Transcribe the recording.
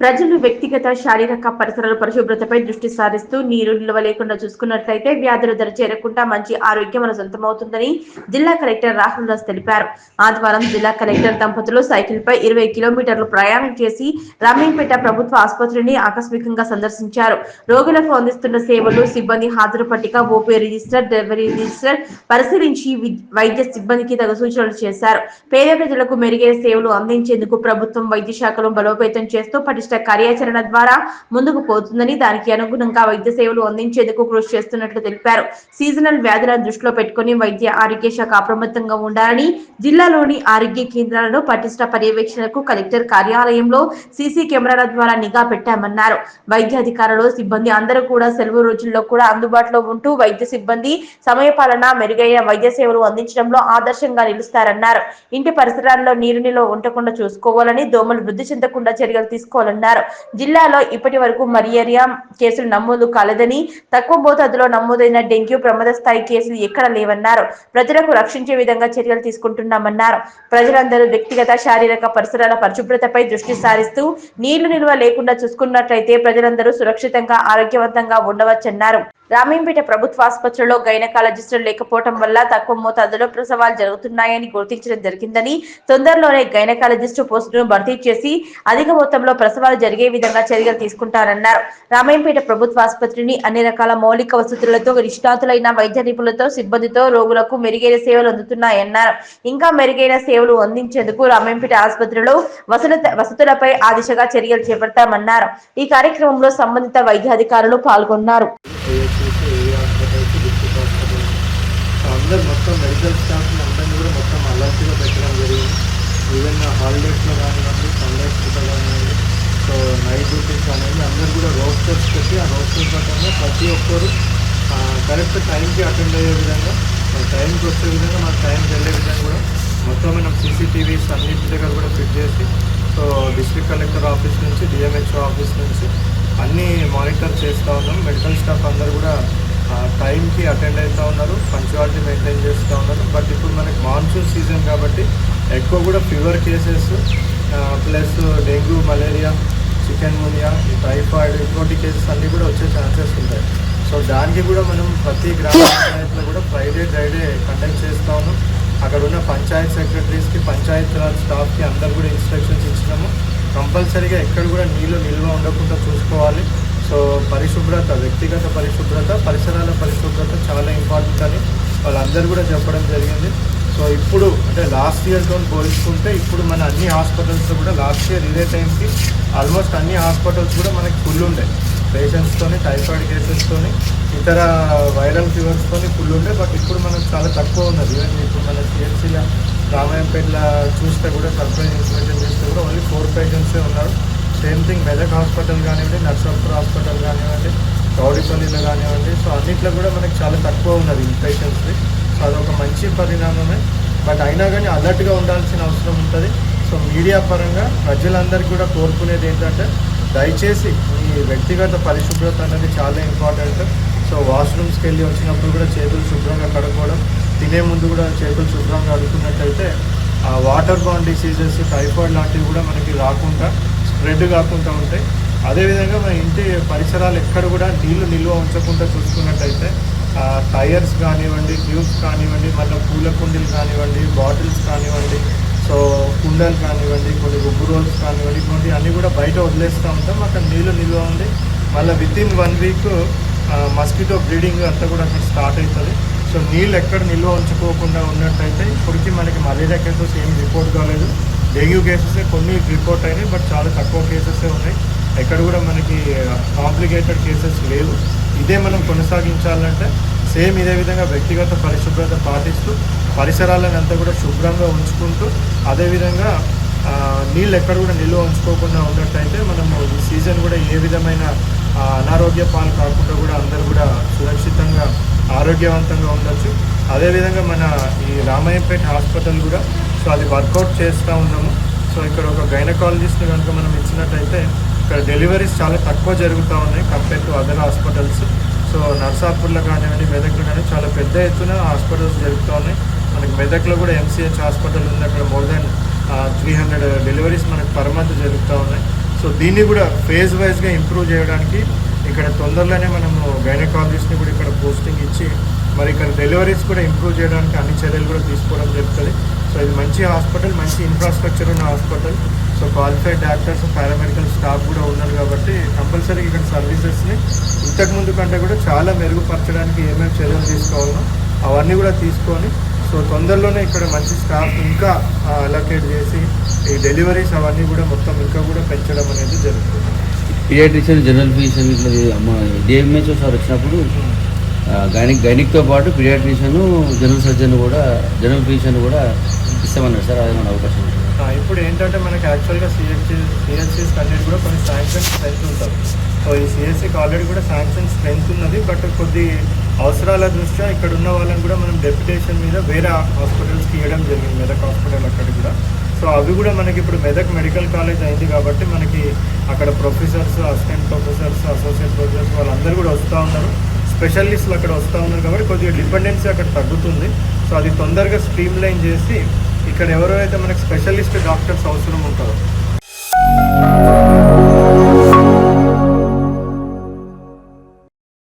ప్రజలు వ్యక్తిగత, శారీరక పరిసరాల పరిశుభ్రతపై దృష్టి సారిస్తూ నీరు నిల్వ లేకుండా చూసుకున్నట్లయితే వ్యాధుల దరి చేరకుండా మంచి ఆరోగ్యం మన సొంతమవుతుందని జిల్లా కలెక్టర్ రాహుల్ దాస్ తెలిపారు. ఆదివారం జిల్లా కలెక్టర్ దంపతులు సైకిల్పై 20 కిలోమీటర్లు ప్రయాణం చేసి రామేంపేట ప్రభుత్వ ఆసుపత్రిని ఆకస్మికంగా సందర్శించారు. రోగులకు అందిస్తున్న సేవలు, సిబ్బంది హాజరు పట్టిక, ఓపీ రిజిస్టర్, డెలివరీ రిజిస్టర్ పరిశీలించి వైద్య సిబ్బందికి తగు సూచనలు చేశారు. పేద ప్రజలకు మెరుగైన సేవలు అందించేందుకు ప్రభుత్వం వైద్య శాఖను బలోపేతం చేస్తూ పటిష్ట కార్యాచరణ ద్వారా ముందుకు పోతుందని, దానికి అనుగుణంగా వైద్య సేవలు అందించేందుకు కృషి చేస్తున్నట్లు తెలిపారు. సీజనల్ వ్యాధులను దృష్టిలో పెట్టుకుని వైద్య ఆరోగ్య శాఖ అప్రమత్తంగా ఉండాలని, జిల్లాలోని ఆరోగ్య కేంద్రాలను పటిష్ట పర్యవేక్షణకు కలెక్టర్ కార్యాలయంలో సీసీ కెమెరాల ద్వారా నిఘా పెట్టామన్నారు. వైద్య అధికారులు, సిబ్బంది అందరూ కూడా సెలవు రోజుల్లో కూడా అందుబాటులో ఉంటూ వైద్య సిబ్బంది సమయపాలన, మెరుగైన వైద్య సేవలు అందించడంలో ఆదర్శంగా నిలుస్తారన్నారు. ఇంటి పరిసరాల్లో నీరు నిల్వ ఉండకుండా చూసుకోవాలని, దోమలు వృద్ధి చెందకుండా చర్యలు తీసుకోవాలన్నారు. జిల్లాలో ఇప్పటి వరకు మలేరియా కేసులు నమోదు కాలేదని, తక్కువ మోతాదులో నమోదైన డెంగ్యూ ప్రమాద స్థాయి కేసులు ఎక్కడా లేవన్నారు. ప్రజలకు రక్షించే విధంగా చర్యలు తీసుకుంటున్నామన్నారు. ప్రజలందరూ వ్యక్తిగత, శారీరక పరిసరాల పరిశుభ్రతపై దృష్టి సారిస్తూ నీళ్లు నిల్వ లేకుండా చూసుకున్నట్లయితే ప్రజలందరూ సురక్షితంగా, ఆరోగ్యవంతంగా ఉండవచ్చన్నారు. రామేంపేట ప్రభుత్వ ఆసుపత్రిలో గైనకాలజిస్టులు లేకపోవడం వల్ల తక్కువ మోతాదులో ప్రసవాలు జరుగుతున్నాయని గుర్తించడం జరిగిందని, తొందరలోనే గైనకాలజిస్టు పోస్టును భర్తీ చేసి అధిక మొత్తంలో ప్రసవాలు జరిగే విధంగా చర్యలు తీసుకుంటారన్నారు. రామేంపేట ప్రభుత్వ ఆసుపత్రిని అన్ని రకాల మౌలిక వసతులతో, నిష్ణాతులైన వైద్య నిపుణులతో, సిబ్బందితో రోగులకు మెరుగైన సేవలు అందుతున్నాయన్నారు. ఇంకా మెరుగైన సేవలు అందించేందుకు రామేంపేట ఆసుపత్రిలో వసతులపై ఆ దిశగా చర్యలు చేపడతామన్నారు. ఈ కార్యక్రమంలో సంబంధిత వైద్యాధికారులు పాల్గొన్నారు. అందరు మొత్తం మెడికల్ స్టాఫ్ని అందరినీ కూడా మొత్తం అలర్ట్గా పెట్టడం జరిగింది. ఈవెన్ హాలిడేస్లో కానివ్వండి, సన్లైట్ పూట కానివ్వండి, సో నైట్ డ్యూటీస్ అనేది అందరూ కూడా రోస్టర్స్ పెట్టి ఆ రోస్టర్ ప్రకారంగా ప్రతి ఒక్కరు కరెక్ట్ టైంకి అటెండ్ అయ్యే విధంగా, టైంకి వచ్చే విధంగా, మన టైంకి వెళ్ళే విధంగా కూడా మొత్తం మనం సీసీటీవీస్ అన్నింటి దగ్గర కూడా ఫిట్ చేసి, సో డిస్ట్రిక్ట్ కలెక్టర్ ఆఫీస్ నుంచి, డిఎంహెచ్ఓ ఆఫీస్ నుంచి అన్నీ మానిటర్ చేస్తూ ఉన్నాం. మెడికల్ స్టాఫ్ అందరూ కూడా టైంకి అటెండ్ అవుతూ ఉన్నారు, పంక్చువాలిటీ మెయింటైన్ చేస్తూ ఉన్నారు. బట్ ఇప్పుడు మనకి మాన్సూన్ సీజన్ కాబట్టి ఎక్కువ కూడా fever cases plus dengue, malaria, chikungunya, typhoid ఇటువంటి కేసెస్ అన్నీ కూడా వచ్చే ఛాన్సెస్ ఉంటాయి. సో దానికి కూడా మనం ప్రతి గ్రామ పంచాయతీలో కూడా ఫ్రైడే డ్రైడే కండక్ట్ చేస్తూ ఉన్నాం. అక్కడ ఉన్న పంచాయత్ సెక్రటరీస్కి, పంచాయత్ రాజ్ స్టాఫ్కి అందరు కూడా ఇన్స్ట్రక్షన్స్ ఇచ్చినాము. కంపల్సరీగా ఎక్కడ కూడా నీళ్ళు నిల్వ ఉండకుండా చూసుకోవాలి. సో పరిశుభ్రత, వ్యక్తిగత పరిశుభ్రత, పరిసరాల పరిశుభ్రత చాలా ఇంపార్టెంట్ అని వాళ్ళందరూ కూడా చెప్పడం జరిగింది. సో ఇప్పుడు అంటే లాస్ట్ ఇయర్తో పోల్చుకుంటే ఇప్పుడు మన అన్ని హాస్పిటల్స్లో కూడా లాస్ట్ ఇయర్ ఇదే టైంకి ఆల్మోస్ట్ అన్ని హాస్పిటల్స్ కూడా మనకి ఫుల్ ఉండే పేషెంట్స్తోని, టైఫాయిడ్ కేసెస్తోని, ఇతర వైరల్ ఫీవర్స్తోని ఫుల్ ఉండే. బట్ ఇప్పుడు మనకు చాలా తక్కువ ఉన్నది. ఈవెన్ ఇప్పుడు మన సిఎస్సీలో రామాయంపేటలో చూస్తే కూడా సర్ప్రైజ్ ఇన్ఫర్మేషన్ చేస్తే కూడా ఓన్లీ 4 పేషెంట్సే ఉన్నారు. సేమ్ థింగ్ మెదక్ హాస్పిటల్ కానివ్వండి, నర్సాపూర్ హాస్పిటల్ కానివ్వండి, కౌడిపల్లిలో కానివ్వండి, సో అన్నింటిలో కూడా మనకి చాలా తక్కువ ఉన్నది పేషెంట్స్ది. సో అదొక మంచి పరిణామమే. బట్ అయినా కానీ అలర్ట్గా ఉండాల్సిన అవసరం ఉంటుంది. సో మీడియా పరంగా ప్రజలందరికీ కూడా కోరుకునేది ఏంటంటే దయచేసి ఈ వ్యక్తిగత పరిశుభ్రత అనేది చాలా ఇంపార్టెంట్. సో వాష్రూమ్స్కి వెళ్ళి వచ్చినప్పుడు కూడా చేతులు శుభ్రంగా కడుక్కోవడం, తినే ముందు కూడా చేతులు శుభ్రంగా కడుక్కున్నట్టయితే వాటర్ బార్న్ డిసీజెస్, టైఫాయిడ్ లాంటివి కూడా మనకి రాకుండా, స్ప్రెడ్ కాకుండా ఉంటాయి. అదేవిధంగా మన ఇంటి పరిసరాలు ఎక్కడ కూడా నీళ్లు నిల్వ ఉంచకుండా చూసుకున్నట్టయితే టైర్స్ కానివ్వండి, ట్యూబ్స్ కానివ్వండి, మళ్ళీ పూల కుండీలు కానివ్వండి, బాటిల్స్ కానివ్వండి, సో కుండలు కానివ్వండి, కొన్ని గుబ్బు రోల్స్ కానివ్వండి, ఇటువంటి అన్నీ కూడా బయట వదిలేస్తూ ఉంటాం. అక్కడ నీళ్ళు నిల్వ ఉంది. మళ్ళీ వితిన్ 1 వీక్ మస్కిటో బ్రీడింగ్ అంతా కూడా అక్కడ స్టార్ట్ అవుతుంది. సో నీళ్ళు ఎక్కడ నిల్వ ఉంచుకోకుండా ఉన్నట్టయితే ఇప్పటికీ మనకి మలేరియా కేసెస్ ఏం రిపోర్ట్ కాలేదు. డెంగ్యూ కేసెస్ కొన్ని రిపోర్ట్ అయినాయి, బట్ చాలా తక్కువ కేసెస్ ఉన్నాయి. ఎక్కడ కూడా మనకి కాంప్లికేటెడ్ కేసెస్ లేవు. ఇదే మనం కొనసాగించాలంటే సేమ్ ఇదే విధంగా వ్యక్తిగత పరిశుభ్రత పాటిస్తూ పరిసరాలను అంతా కూడా శుభ్రంగా ఉంచుకుంటూ, అదేవిధంగా నీళ్ళు ఎక్కడ కూడా నిల్వ ఉంచుకోకుండా ఉన్నట్టయితే మనము ఈ సీజన్ కూడా ఏ విధమైన అనారోగ్య పాలు కాకుండా కూడా అందరూ కూడా సురక్షితంగా, ఆరోగ్యవంతంగా ఉండొచ్చు. అదేవిధంగా మన ఈ రామాయంపేట హాస్పిటల్ కూడా సో అది వర్కౌట్ చేస్తూ ఉన్నాము. సో ఇక్కడ ఒక గైనకాలజిస్ట్ని కనుక మనం ఇచ్చినట్టయితే ఇక్కడ డెలివరీస్ చాలా తక్కువ జరుగుతూ ఉన్నాయి compare to other hospitals. So నర్సాపూర్లో కానివ్వండి, మెదక్లో కానీ చాలా పెద్ద ఎత్తున హాస్పిటల్స్ జరుగుతూ ఉన్నాయి. మనకి మెదక్లో కూడా ఎంసీహెచ్ హాస్పిటల్ ఉంది. అక్కడ మోర్ దాన్ 300 డెలివరీస్ మనకు పర్ మంత్ జరుగుతూ ఉన్నాయి. సో దీన్ని కూడా ఫేజ్ వైజ్గా ఇంప్రూవ్ చేయడానికి ఇక్కడ తొందరలోనే మనము గైనకాలజిస్ట్ని కూడా ఇక్కడ పోస్టింగ్ ఇచ్చి మరి ఇక్కడ డెలివరీస్ కూడా ఇంప్రూవ్ చేయడానికి అన్ని చర్యలు కూడా తీసుకోవడం జరుగుతుంది. సో ఇది మంచి హాస్పిటల్, మంచి ఇన్ఫ్రాస్ట్రక్చర్ ఉన్న hospital. So qualified doctors, paramedical staff కూడా ఉన్నారు కాబట్టి కంపల్సరీ ఇక్కడ సర్వీసెస్ని ఇంతకుముందు కంటే కూడా చాలా మెరుగుపరచడానికి ఏమేమి చర్యలు తీసుకోవాలో అవన్నీ కూడా తీసుకొని సో తొందరలోనే ఇక్కడ మంచి స్టాఫ్ ఇంకా అలొకేట్ చేసి ఈ డెలివరీస్ అవన్నీ కూడా మొత్తం ఇంకా కూడా పెంచడం అనేది జరుగుతుంది. పీడియాట్రిషియన్, జనరల్ ఫిజిషియన్ ఇట్లా డిఎంహెచ్ఓ సార్ వచ్చినప్పుడు గైనిక్తో పాటు పీడియాట్రిషియన్, జనరల్ సర్జన్ కూడా, జనరల్ ఫిజిషియన్ కూడా ఇస్తామన్నారు సార్. అది మన అవకాశం ఉంటుంది. ఇప్పుడు ఏంటంటే మనకి యాక్చువల్గా సిహెచ్సిస్ అన్నిటి కూడా కొన్ని శాంక్షన్ స్ట్రెంత్ ఉంటుంది. సో ఈ సిహెచ్సికి ఆల్రెడీ కూడా శాంక్షన్ స్ట్రెంత్ ఉన్నది. బట్ కొద్ది అవసరాల దృష్ట్యా ఇక్కడ ఉన్న వాళ్ళని కూడా మనం డెప్యుటేషన్ మీద వేరే హాస్పిటల్స్కి ఇవ్వడం జరిగింది, మెదక్ హాస్పిటల్ అక్కడ కూడా. సో అవి కూడా మనకి ఇప్పుడు మెదక్ మెడికల్ కాలేజ్ అయింది కాబట్టి మనకి అక్కడ professors, assistant professors, associate professors వాళ్ళందరూ కూడా వస్తూ ఉన్నారు. స్పెషలిస్టులు అక్కడ వస్తూ ఉన్నారు కాబట్టి కొద్దిగా డిపెండెన్సీ అక్కడ తగ్గుతుంది. సో అది తొందరగా స్ట్రీమ్ లైన్ చేసి ఇక్కడ ఎవరైతే మనకి స్పెషలిస్ట్ డాక్టర్స్ అవసరం ఉంటారో